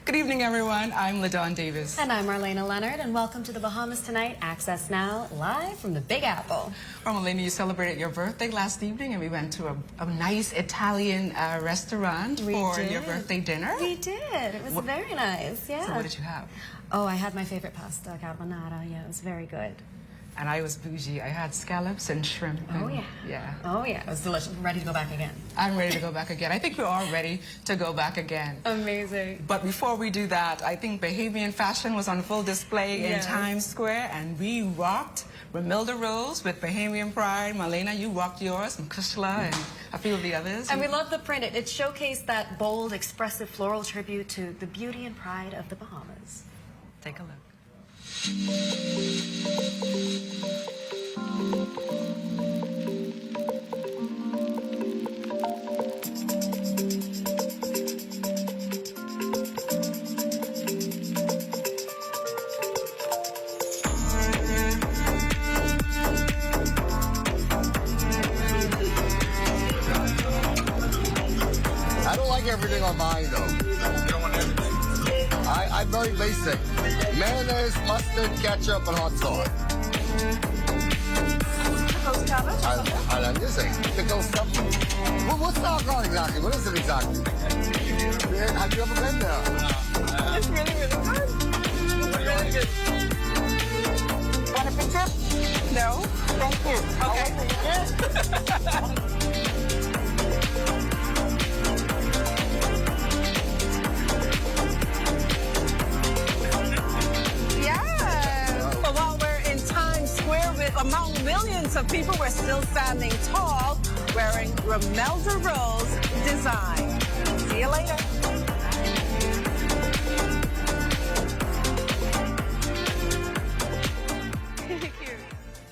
Good evening, everyone. I'm LaDawn Davis. And I'm Marlena Leonard, and welcome to the Bahamas Tonight. Access now, live from the Big Apple. Well, Marlena, you celebrated your birthday last evening, and we went to a nice Italian restaurant for your birthday dinner. We did. It was very nice, yeah. So what did you have? Oh, I had my favorite pasta, carbonara. Yeah, it was very good. And I was bougie. I had scallops and shrimp. Oh, yeah. Yeah. Oh, yeah. It was delicious. Ready to go back again. I'm ready to go back again. I think we're all ready to go back again. Amazing. But before we do that, I think Bahamian fashion was on full display in Times Square, and we rocked Romilda Rose with Bahamian Pride. Marlena, you rocked yours, and Kushla, and a few of the others. And we love the print. It showcased that bold, expressive floral tribute to the beauty and pride of the Bahamas. Take a look. I don't like everything on mine, though. You don't want everything? I'm very basic. Mayonnaise, mustard, ketchup, and hot sauce. Pickles, cabbage? I'm using pickles stuff. What's the alcohol exactly? What is it exactly? Have you ever been there? It's really, really good. Really good. Want a picture? No. Thank you. Okay. Among millions of people, we're still standing tall, wearing Romilda Rose design. See you later.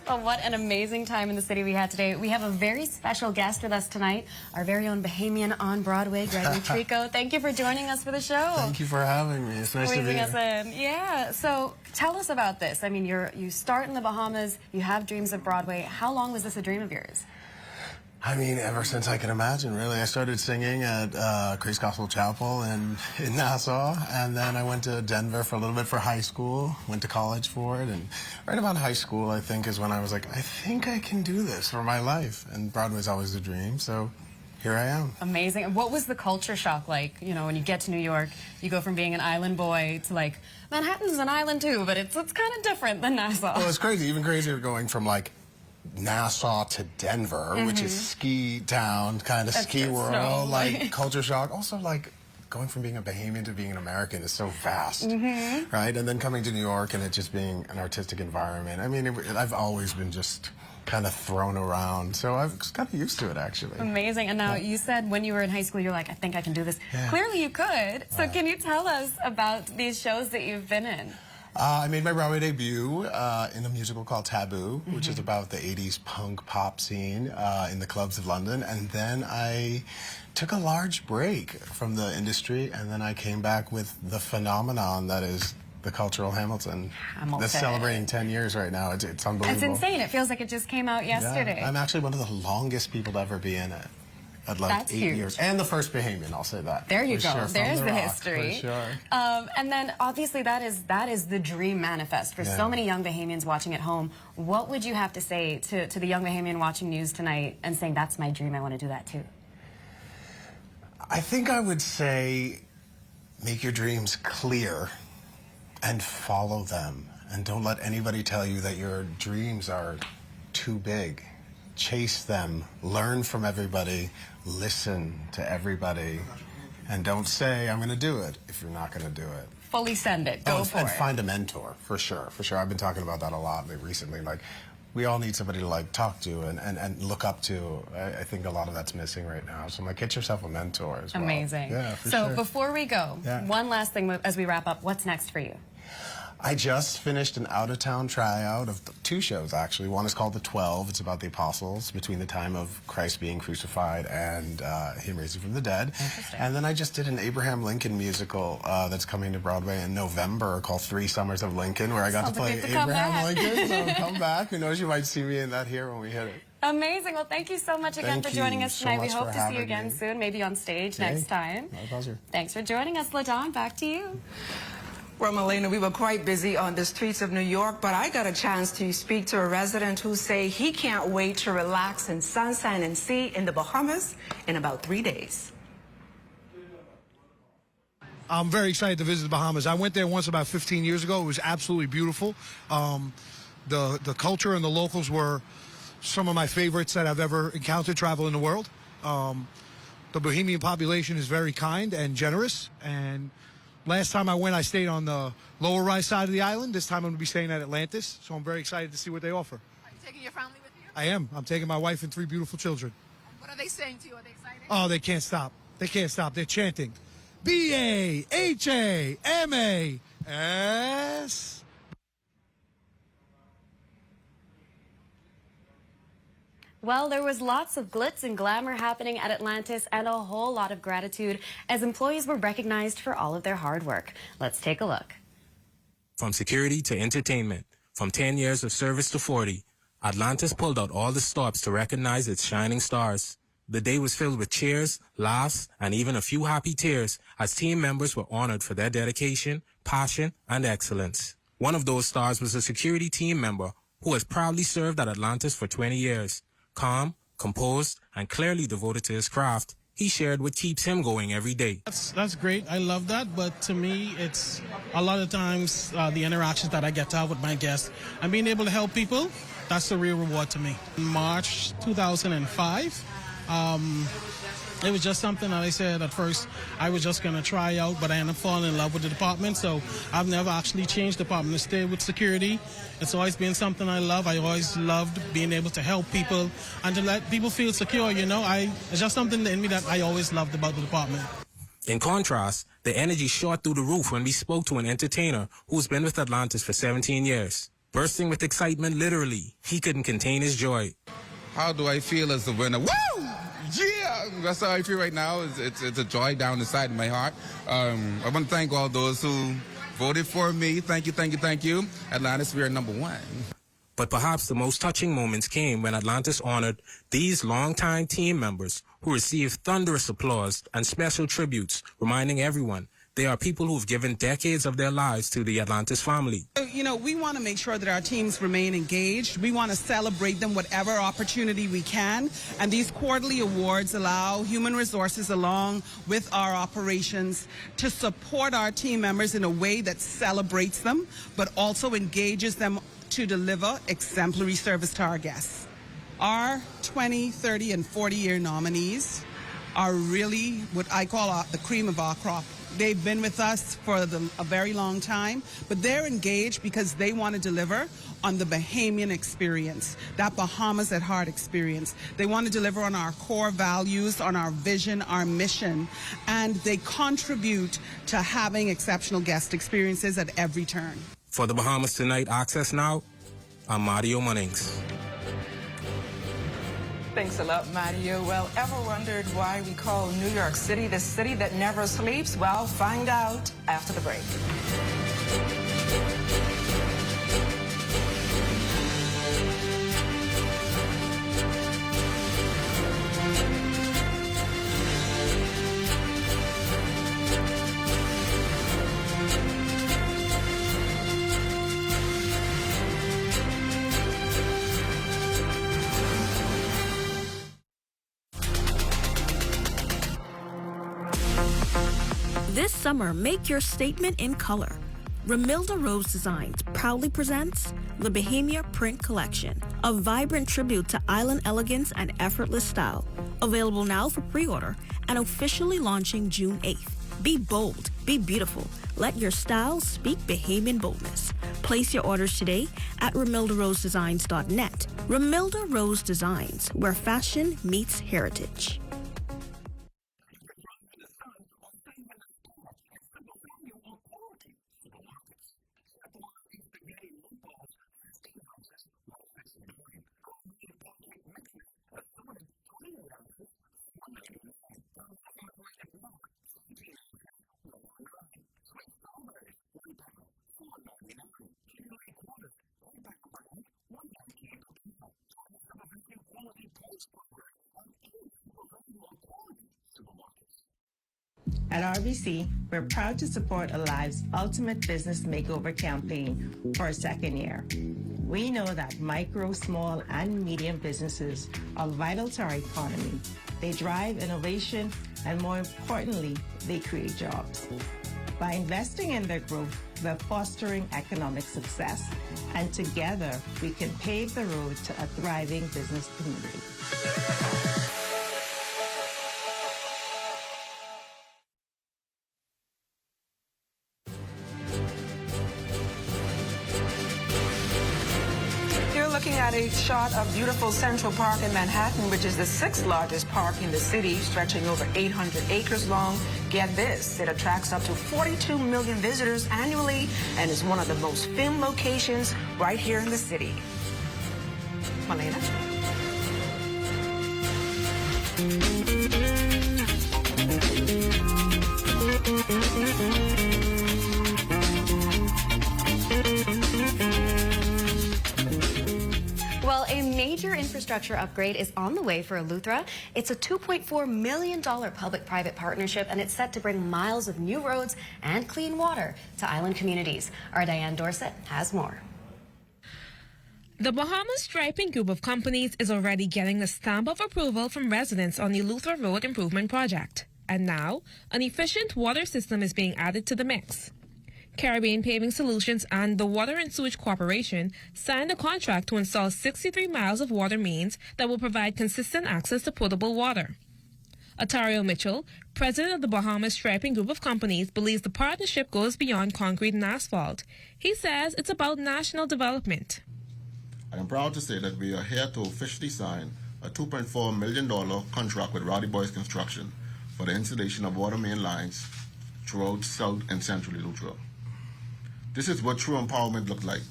Well, what an amazing time in the city we had today. We have a very special guest with us tonight, our very own Bahamian on Broadway, Gregory Treco. Thank you for joining us for the show. Thank you for having me. It's nice to be here. Us in. Yeah, so tell us about this. I mean, you start in the Bahamas, you have dreams of Broadway. How long was this a dream of yours? I mean, ever since I can imagine, really. I started singing at Grace Gospel Chapel in Nassau, and then I went to Denver for a little bit for high school, went to college for it, and right about high school, I think, is when I was like, I think I can do this for my life, and Broadway's always a dream, so here I am. Amazing. And what was the culture shock like, you know, when you get to New York, you go from being an island boy to, like, Manhattan's an island too, but it's kind of different than Nassau. Well, it's crazy, even crazier going from, like, Nassau to Denver, which is ski town, kind of ski world, like culture shock. Also, like going from being a Bahamian to being an American is so vast, right? And then coming to New York and it just being an artistic environment. I mean, I've always been just kind of thrown around, so I've got used to it, actually. Amazing. And now you said when you were in high school, you're like, I think I can do this. Yeah. Clearly you could. So can you tell us about these shows that you've been in? I made my Broadway debut in a musical called Taboo, which is about the 80s punk pop scene in the clubs of London. And then I took a large break from the industry, and then I came back with the phenomenon that is the Cultural Hamilton. That's celebrating 10 years right now. It's unbelievable. It's insane. It feels like it just came out yesterday. Yeah, I'm actually one of the longest people to ever be in it. At like That's 8 huge. years. And the first Bahamian, I'll say that. There you go. Sure, there's the history. For sure. And then obviously that is the dream manifest for so many young Bahamians watching at home. What would you have to say to the young Bahamian watching news tonight and saying, that's my dream, I want to do that too? I think I would say make your dreams clear and follow them. And don't let anybody tell you that your dreams are too big. Chase them, learn from everybody, listen to everybody, and don't say, I'm going to do it, if you're not going to do it. Fully send it. Go for it. And find a mentor, for sure, for sure. I've been talking about that a lot recently. Like, we all need somebody to, like, talk to and look up to. I think a lot of that's missing right now. So I'm like, get yourself a mentor as well. Amazing. Yeah, for sure. So before we go, one last thing as we wrap up. What's next for you? I just finished an out-of-town tryout of 2 shows, actually. One is called The 12. It's about the apostles between the time of Christ being crucified and him raising from the dead. And then I just did an Abraham Lincoln musical that's coming to Broadway in November called 3 Summers of Lincoln, where I got to play Abraham Lincoln. So come back. Who knows, you might see me in that here when we hit it. Amazing. Well, thank you so much again Thank for joining you us so tonight. We much hope for to see you having again me. soon, maybe on stage next time. My pleasure. Thanks for joining us, LaDawn. Back to you. Well, Malena, we were quite busy on the streets of New York, but I got a chance to speak to a resident who say he can't wait to relax in sunshine and sea in the Bahamas in about 3 days. I'm very excited to visit the Bahamas. I went there once about 15 years ago. It was absolutely beautiful. The culture and the locals were some of my favorites that I've ever encountered traveling the world. The Bahamian population is very kind and generous. And last time I went, I stayed on the lower right side of the island. This time I'm going to be staying at Atlantis. So I'm very excited to see what they offer. Are you taking your family with you? I am. I'm taking my wife and 3 beautiful children. And what are they saying to you? Are they excited? Oh, they can't stop. They can't stop. They're chanting. Bahamas. Well, there was lots of glitz and glamour happening at Atlantis and a whole lot of gratitude as employees were recognized for all of their hard work. Let's take a look. From security to entertainment, from 10 years of service to 40, Atlantis pulled out all the stops to recognize its shining stars. The day was filled with cheers, laughs, and even a few happy tears as team members were honored for their dedication, passion, and excellence. One of those stars was a security team member who has proudly served at Atlantis for 20 years. Calm, composed, and clearly devoted to his craft, he shared what keeps him going every day. That's great. I love that. But to me, it's a lot of times the interactions that I get to have with my guests and being able to help people, that's the real reward to me. In March 2005, it was just something that I said at first I was just going to try out, but I ended up falling in love with the department. So I've never actually changed department. I stayed with security. It's always been something I love. I always loved being able to help people and to let people feel secure. You know, it's just something in me that I always loved about the department. In contrast, the energy shot through the roof when we spoke to an entertainer who's been with Atlantis for 17 years. Bursting with excitement, literally, he couldn't contain his joy. How do I feel as the winner? Woo! Yeah! That's how I feel right now. It's a joy down inside my heart. I want to thank all those who voted for me. Thank you, thank you, thank you. Atlantis, we are #1. But perhaps the most touching moments came when Atlantis honored these longtime team members who received thunderous applause and special tributes, reminding everyone they are people who've given decades of their lives to the Atlantis family. You know, we want to make sure that our teams remain engaged. We want to celebrate them whatever opportunity we can. And these quarterly awards allow human resources along with our operations to support our team members in a way that celebrates them, but also engages them to deliver exemplary service to our guests. Our 20, 30, and 40-year nominees are really what I call the cream of our crop. They've been with us for a very long time, but they're engaged because they want to deliver on the Bahamian experience, that Bahamas at heart experience. They want to deliver on our core values, on our vision, our mission, and they contribute to having exceptional guest experiences at every turn. For the Bahamas Tonight Access Now, I'm Mario Munnings. Thanks a lot, Mario. Well, ever wondered why we call New York City the city that never sleeps? Well, find out after the break. This summer, make your statement in color. Romilda Rose Designs proudly presents the Bahamian Print Collection, a vibrant tribute to island elegance and effortless style. Available now for pre-order and officially launching June 8th. Be bold, be beautiful. Let your style speak Bahamian boldness. Place your orders today at RomildaRoseDesigns.net. Romilda Rose Designs, where fashion meets heritage. At RBC, we're proud to support Alive's Ultimate Business Makeover campaign for a second year. We know that micro, small, and medium businesses are vital to our economy. They drive innovation, and more importantly, they create jobs. By investing in their growth, we're fostering economic success, and together we can pave the road to a thriving business community. Looking at a shot of beautiful Central Park in Manhattan, which is the 6th largest park in the city, stretching over 800 acres long. Get this, it attracts up to 42 million visitors annually and is one of the most filmed locations right here in the city. Malena? Well, a major infrastructure upgrade is on the way for Eleuthera. It's a $2.4 million public-private partnership, and it's set to bring miles of new roads and clean water to island communities. Our Diane Dorset has more. The Bahamas Striping Group of companies is already getting the stamp of approval from residents on the Eleuthera Road Improvement Project. And now, an efficient water system is being added to the mix. Caribbean Paving Solutions and the Water and Sewage Corporation signed a contract to install 63 miles of water mains that will provide consistent access to potable water. Atario Mitchell, president of the Bahamas Striping Group of companies, believes the partnership goes beyond concrete and asphalt. He says it's about national development. I am proud to say that we are here to officially sign a $2.4 million contract with Rowdy Boys Construction for the installation of water main lines throughout South and Central Eleuthera. This is what true empowerment looks like.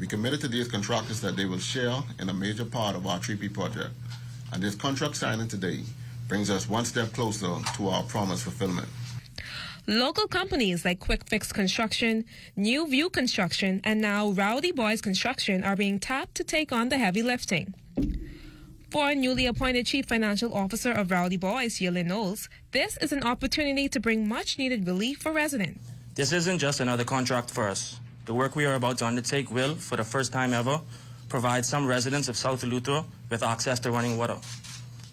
We committed to these contractors that they will share in a major part of our 3P project, and this contract signing today brings us one step closer to our promise fulfillment. Local companies like Quick Fix Construction, New View Construction, and now Rowdy Boys Construction are being tapped to take on the heavy lifting. For newly appointed Chief Financial Officer of Rowdy Boys, Yelin Knowles, this is an opportunity to bring much-needed relief for residents. This isn't just another contract for us. The work we are about to undertake will, for the first time ever, provide some residents of South Eleuthera with access to running water.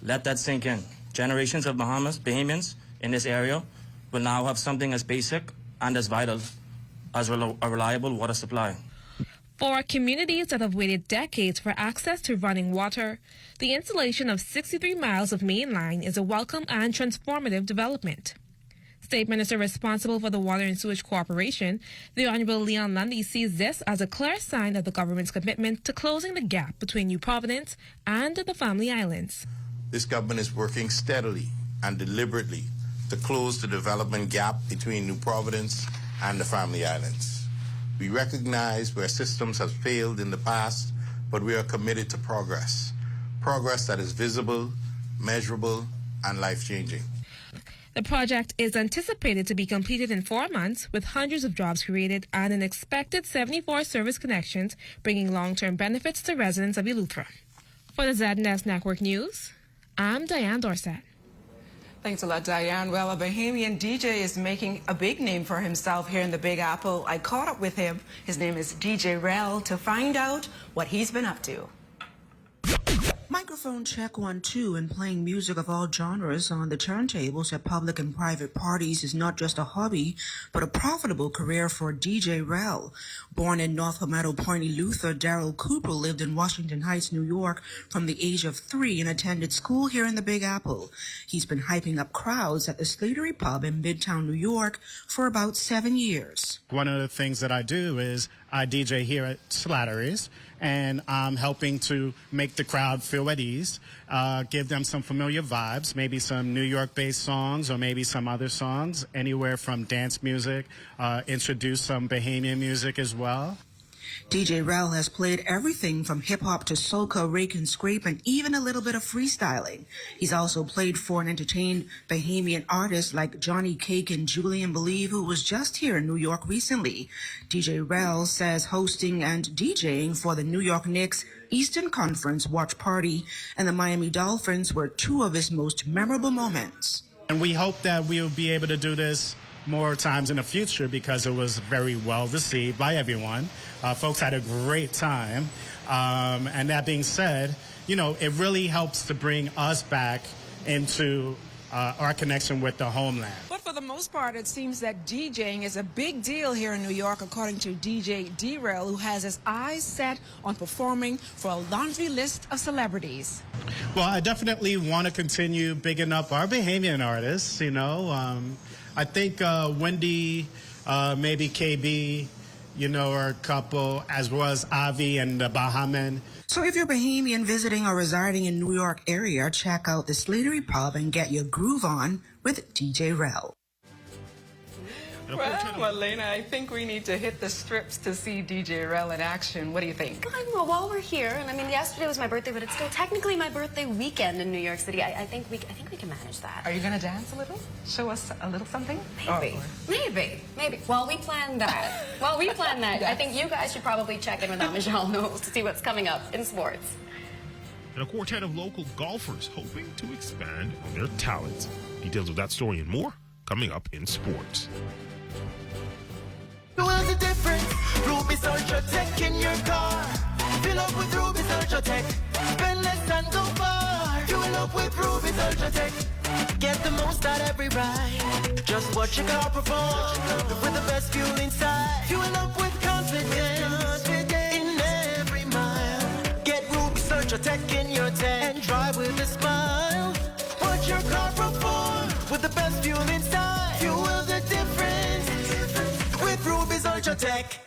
Let that sink in. Generations of Bahamians in this area will now have something as basic and as vital as a reliable water supply. For communities that have waited decades for access to running water, the installation of 63 miles of main line is a welcome and transformative development. State Minister responsible for the Water and Sewage Corporation, the Honorable Leon Lundy, sees this as a clear sign of the government's commitment to closing the gap between New Providence and the Family Islands. This government is working steadily and deliberately to close the development gap between New Providence and the Family Islands. We recognize where systems have failed in the past, but we are committed to progress. Progress that is visible, measurable, and life-changing. The project is anticipated to be completed in 4 months, with hundreds of jobs created and an expected 74 service connections, bringing long-term benefits to residents of Eleuthera. For the ZNS Network News, I'm Diane Dorset. Thanks a lot, Diane. Well, a Bahamian DJ is making a big name for himself here in the Big Apple. I caught up with him. His name is DJ Rel, to find out what he's been up to. Microphone check 1 2, and playing music of all genres on the turntables at public and private parties is not just a hobby, but a profitable career for DJ Rel. Born in North Palmetto Point, Eleuthera, Daryl Cooper lived in Washington Heights, New York from the age of 3 and attended school here in the Big Apple. He's been hyping up crowds at the Slattery Pub in Midtown, New York for about 7 years. One of the things that I do is I DJ here at Slattery's, and I'm helping to make the crowd feel at ease, give them some familiar vibes, maybe some New York-based songs or maybe some other songs, anywhere from dance music, introduce some Bahamian music as well. DJ Rel has played everything from hip-hop to soca, rake and scrape, and even a little bit of freestyling. He's also played for and entertained Bahamian artists like Johnny Cake and Julian Believe, who was just here in New York recently. DJ Rel says hosting and DJing for the New York Knicks Eastern Conference watch party and the Miami Dolphins were two of his most memorable moments. And we hope that we'll be able to do this more times in the future because it was very well received by everyone. Folks had a great time. And that being said, you know, it really helps to bring us back into our connection with the homeland. But for the most part, it seems that DJing is a big deal here in New York, according to DJ D-Rel, who has his eyes set on performing for a laundry list of celebrities. Well, I definitely want to continue bigging up our Bahamian artists, you know. I think Wendy, maybe KB, you know, are a couple, as well as Avi and the Bahamian. So if you're Bahamian visiting or residing in New York area, check out the Slattery Pub and get your groove on with DJ Rel. Well, Elena, I think we need to hit the strips to see DJ Rel in action. What do you think? Well, while we're here, and I mean, yesterday was my birthday, but it's still technically my birthday weekend in New York City. I think we can manage that. Are you going to dance a little? Show us a little something? Maybe. Well, we planned that. Yes. I think you guys should probably check in with Michelle Knowles to see what's coming up in sports. And a quartet of local golfers hoping to expand on their talents. Details of that story and more coming up in sports. What's the difference? Ruby's Ultra Tech in your car. Fill up with Ruby's Ultra Tech. Spend less and go far. Fuel up with Ruby's Ultra Tech. Get the most out every ride. Just watch your car perform with the best fuel inside. Fuel up with confidence in every mile. Get Ruby's Ultra Tech in your tank and drive with a smile. Watch your car perform with the best fuel inside. Fuel the difference with Ruby's Ultra Tech.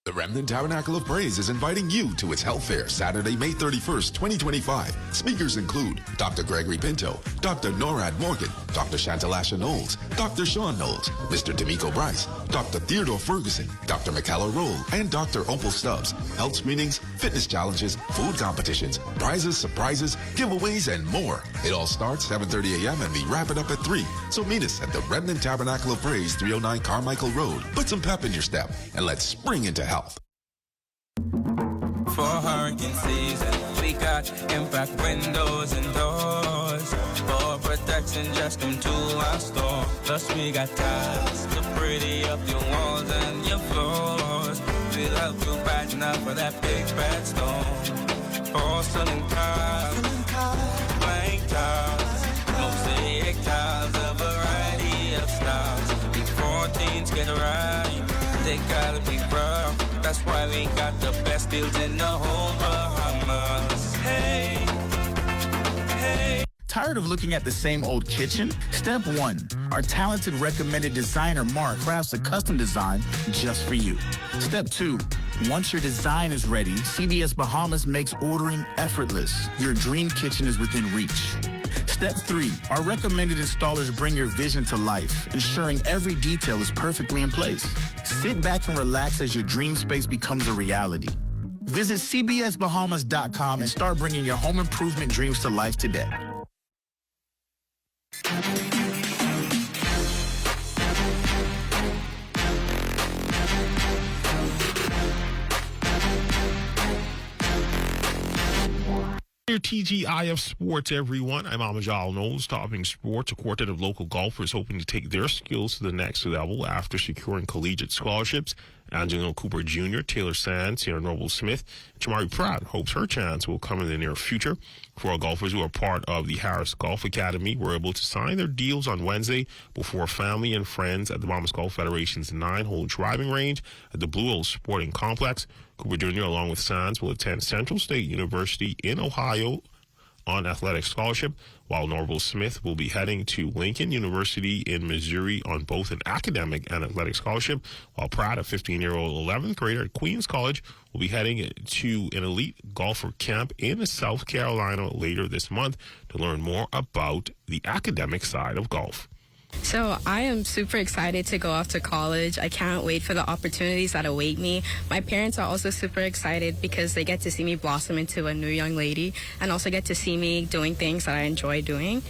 The Remnant Tabernacle of Praise is inviting you to its health fair Saturday, May 31st, 2025. Speakers include Dr. Gregory Pinto, Dr. Norad Morgan, Dr. Chantalasha Knowles, Dr. Sean Knowles, Mr. D'Amico Bryce, Dr. Theodore Ferguson, Dr. Michaela Roll, and Dr. Opal Stubbs. Health screenings, fitness challenges, food competitions, prizes, surprises, giveaways, and more. It all starts 7:30 a.m. and we wrap it up at 3. So meet us at the Remnant Tabernacle of Praise, 309 Carmichael Road. Put some pep in your step and let's spring into health. For hurricane season, we got impact windows and doors. For protection, just come to our store. Plus we got tiles to pretty up your walls and your floors. We'll help you brighten up for that big bad storm. Porcelain tiles, blank tiles, mosaic tiles, a variety of styles. These 14s get right, they gotta be rough. That's why we got the best deals in the whole Bahamas. Hey, hey. Tired of looking at the same old kitchen? Step 1. Our talented recommended designer Mark crafts a custom design just for you. Step 2. Once your design is ready, CBS Bahamas makes ordering effortless. Your dream kitchen is within reach. Step 3. Our recommended installers bring your vision to life, ensuring every detail is perfectly in place. Sit back and relax as your dream space becomes a reality. Visit cbsbahamas.com and start bringing your home improvement dreams to life today. Your TGIF Sports, everyone. I'm Amajal Knowles, topping sports. A quartet of local golfers hoping to take their skills to the next level after securing collegiate scholarships. Angelo Cooper Jr., Taylor Sands, Sierra Noble Smith, and Chamari Pratt hopes her chance will come in the near future. 4 golfers who are part of the Harris Golf Academy were able to sign their deals on Wednesday before family and friends at the Bahamas Golf Federation's 9-hole driving range at the Blue Hole Sporting Complex. Cooper Jr., along with Sands, will attend Central State University in Ohio on athletic scholarship, while Norval Smith will be heading to Lincoln University in Missouri on both an academic and athletic scholarship, while Pratt, a 15-year-old 11th grader at Queens College, will be heading to an elite golfer camp in South Carolina later this month to learn more about the academic side of golf. So I am super excited to go off to college. I can't wait for the opportunities that await me. My parents are also super excited because they get to see me blossom into a new young lady and also get to see me doing things that I enjoy doing.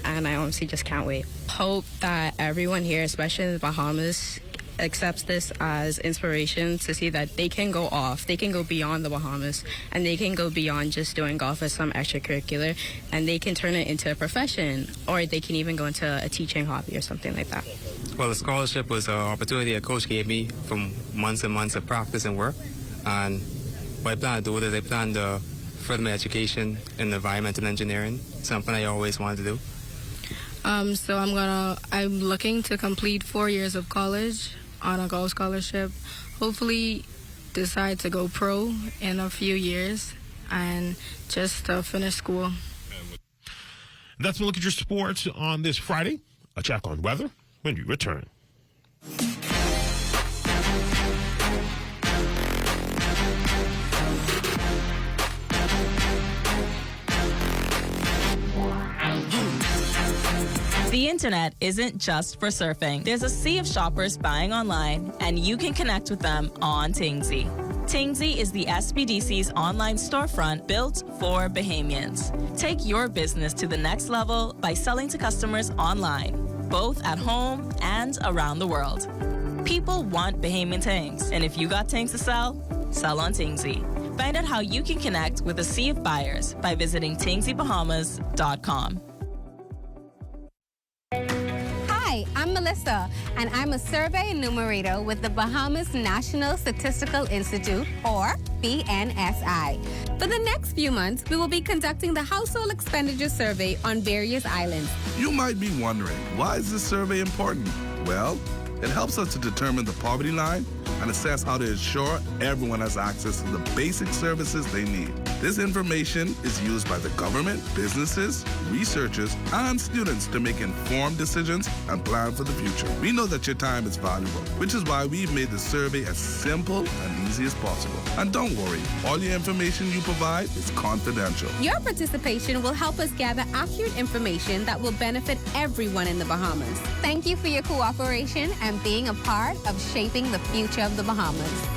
And I honestly just can't wait. Hope that everyone here, especially in the Bahamas, accepts this as inspiration to see that they can go off, they can go beyond the Bahamas, and they can go beyond just doing golf as some extracurricular, and they can turn it into a profession, or they can even go into a teaching hobby or something like that. Well, the scholarship was an opportunity a coach gave me from months and months of practice and work, and what I plan to do is I plan to further my education in environmental engineering, something I always wanted to do. So I'm looking to complete 4 years of college on a golf scholarship, hopefully decide to go pro in a few years and just finish school. That's a look at your sports on this Friday. A check on weather when you return. The internet isn't just for surfing. There's a sea of shoppers buying online, and you can connect with them on Tingsy. Tingsy is the SBDC's online storefront built for Bahamians. Take your business to the next level by selling to customers online, both at home and around the world. People want Bahamian things, and if you got things to sell, sell on Tingsy. Find out how you can connect with a sea of buyers by visiting TingsyBahamas.com. Hi, I'm Melissa, and I'm a survey enumerator with the Bahamas National Statistical Institute, or BNSI. For the next few months, we will be conducting the Household Expenditure Survey on various islands. You might be wondering, why is this survey important? Well, it helps us to determine the poverty line and assess how to ensure everyone has access to the basic services they need. This information is used by the government, businesses, researchers, and students to make informed decisions and plan for the future. We know that your time is valuable, which is why we've made the survey as simple and easy as possible. And don't worry, all your information you provide is confidential. Your participation will help us gather accurate information that will benefit everyone in the Bahamas. Thank you for your cooperation and being a part of shaping the future of the Bahamas.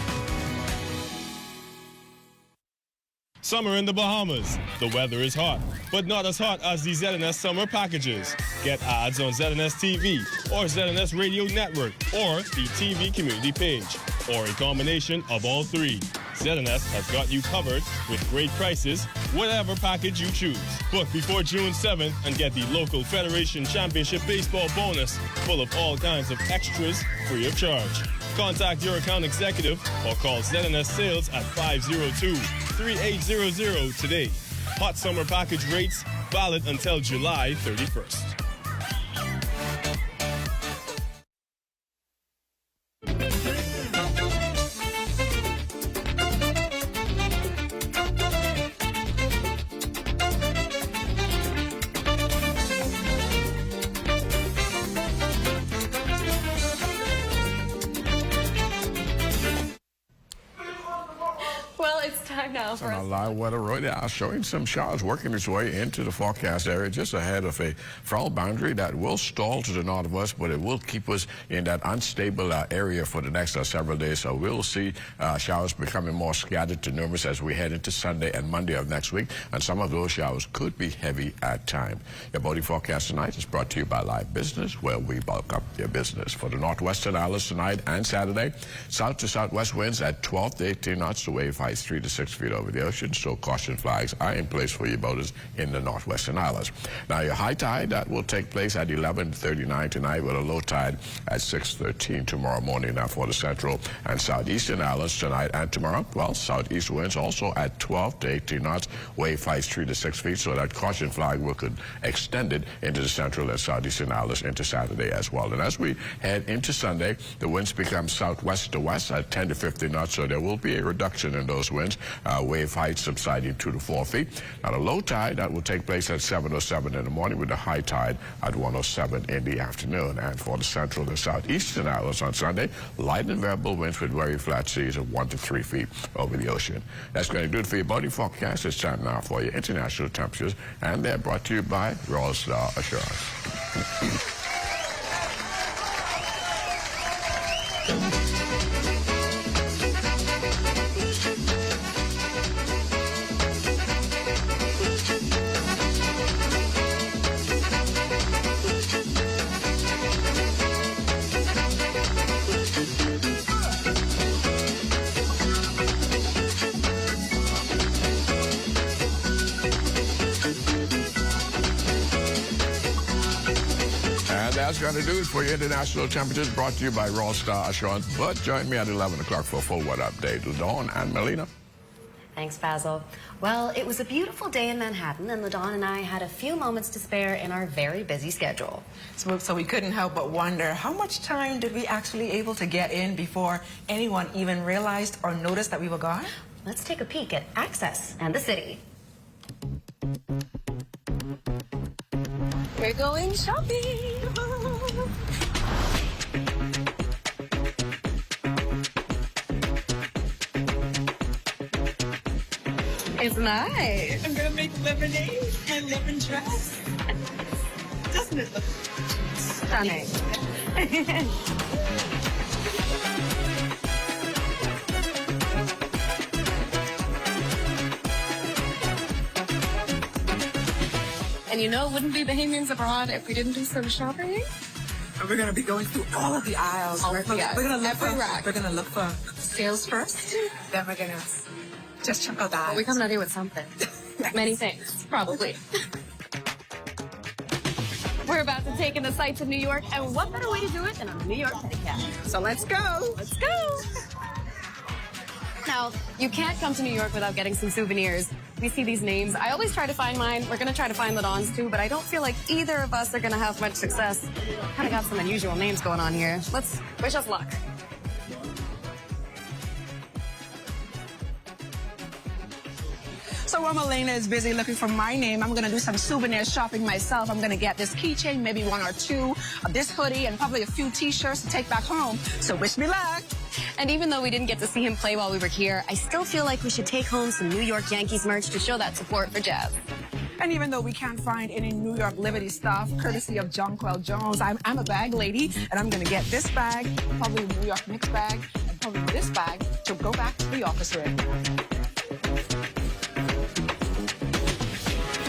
Summer in the Bahamas. The weather is hot, but not as hot as the ZNS summer packages. Get ads on ZNS TV or ZNS Radio Network or the TV community page, or a combination of all three. ZNS has got you covered with great prices, whatever package you choose. Book before June 7th and get the local Federation Championship Baseball bonus full of all kinds of extras free of charge. Contact your account executive or call ZNS Sales at 502-3800 today. Hot summer package rates valid until July 31st. On our live weather radar, showing some showers working its way into the forecast area just ahead of a frontal boundary that will stall to the north of us, but it will keep us in that unstable area for the next several days. So we'll see showers becoming more scattered to numerous as we head into Sunday and Monday of next week, and some of those showers could be heavy at times. Your boating forecast tonight is brought to you by Live Business, where we bulk up your business. For the northwestern islands tonight and Saturday, south to southwest winds at 12 to 18 knots. The wave height 3 to 6 feet over the ocean, so caution flags are in place for your boaters in the northwestern islands. Now, your high tide, that will take place at 11:39 tonight with a low tide at 6:13 tomorrow morning. Now, for the central and southeastern islands tonight and tomorrow, well, southeast winds also at 12 to 18 knots, wave height 3 to 6 feet, so that caution flag will could extend it into the central and southeastern islands into Saturday as well. And as we head into Sunday, the winds become southwest to west at 10 to 15 knots, so there will be a reduction in those winds. Wave height subsiding 2 to 4 feet. Now, the low tide, that will take place at 7:07 in the morning with the high tide at 1:07 in the afternoon. And for the central and southeastern islands on Sunday, light and variable winds with very flat seas of 1 to 3 feet over the ocean. That's going to do it for your boating forecast. It's time now for your international temperatures, and they're brought to you by Royal Star Assurance. That's going to do it for your international temperatures, brought to you by Raw Star Assurance. But join me at 11 o'clock for a full weather update with Dawn and Melina. Thanks, Basil. Well, it was a beautiful day in Manhattan, and LaDawn and I had a few moments to spare in our very busy schedule. So we couldn't help but wonder, how much time did we actually able to get in before anyone even realized or noticed that we were gone? Let's take a peek at Access and the city. We're going shopping. It's nice. I'm gonna make lemonade, my lemon dress. Doesn't it look Stunning. And you know, it wouldn't be Bahamians abroad if we didn't do some shopping. We're gonna be going through all of the aisles. We're gonna look Every for rack. We're gonna look for sales first. Then we're gonna just check out the aisles. Well, we come out here with something. Many things, probably. We're about to take in the sights of New York, and what better way to do it than on a New York pedicab? So let's go. Let's go. Now, you can't come to New York without getting some souvenirs. We see these names. I always try to find mine. We're going to try to find LaDawn's too, but I don't feel like either of us are going to have much success. Kind of got some unusual names going on here. Let's wish us luck. So while Melina is busy looking for my name, I'm going to do some souvenir shopping myself. I'm going to get this keychain, maybe one or two, this hoodie, and probably a few T-shirts to take back home. So wish me luck. And even though we didn't get to see him play while we were here, I still feel like we should take home some New York Yankees merch to show that support for Jazz. And even though we can't find any New York Liberty stuff, courtesy of Jonquil Jones, I'm a bag lady, and I'm going to get this bag, probably a New York Knicks bag, and probably this bag to go back to the office with.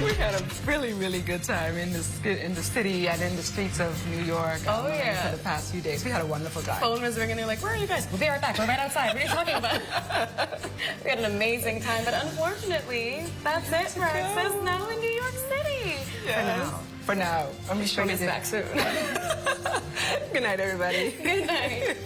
We had a really, really good time in the city and in the streets of New York. Oh, yeah. For the past few days. We had a wonderful time. Phone was ringing. They're like, where are you guys? We'll be right back. We're right outside. What are you talking about? We had an amazing time, but unfortunately, that's it for Access now in New York City. Yeah. For now. I'm sure bring us back soon. Good night, everybody. Good night.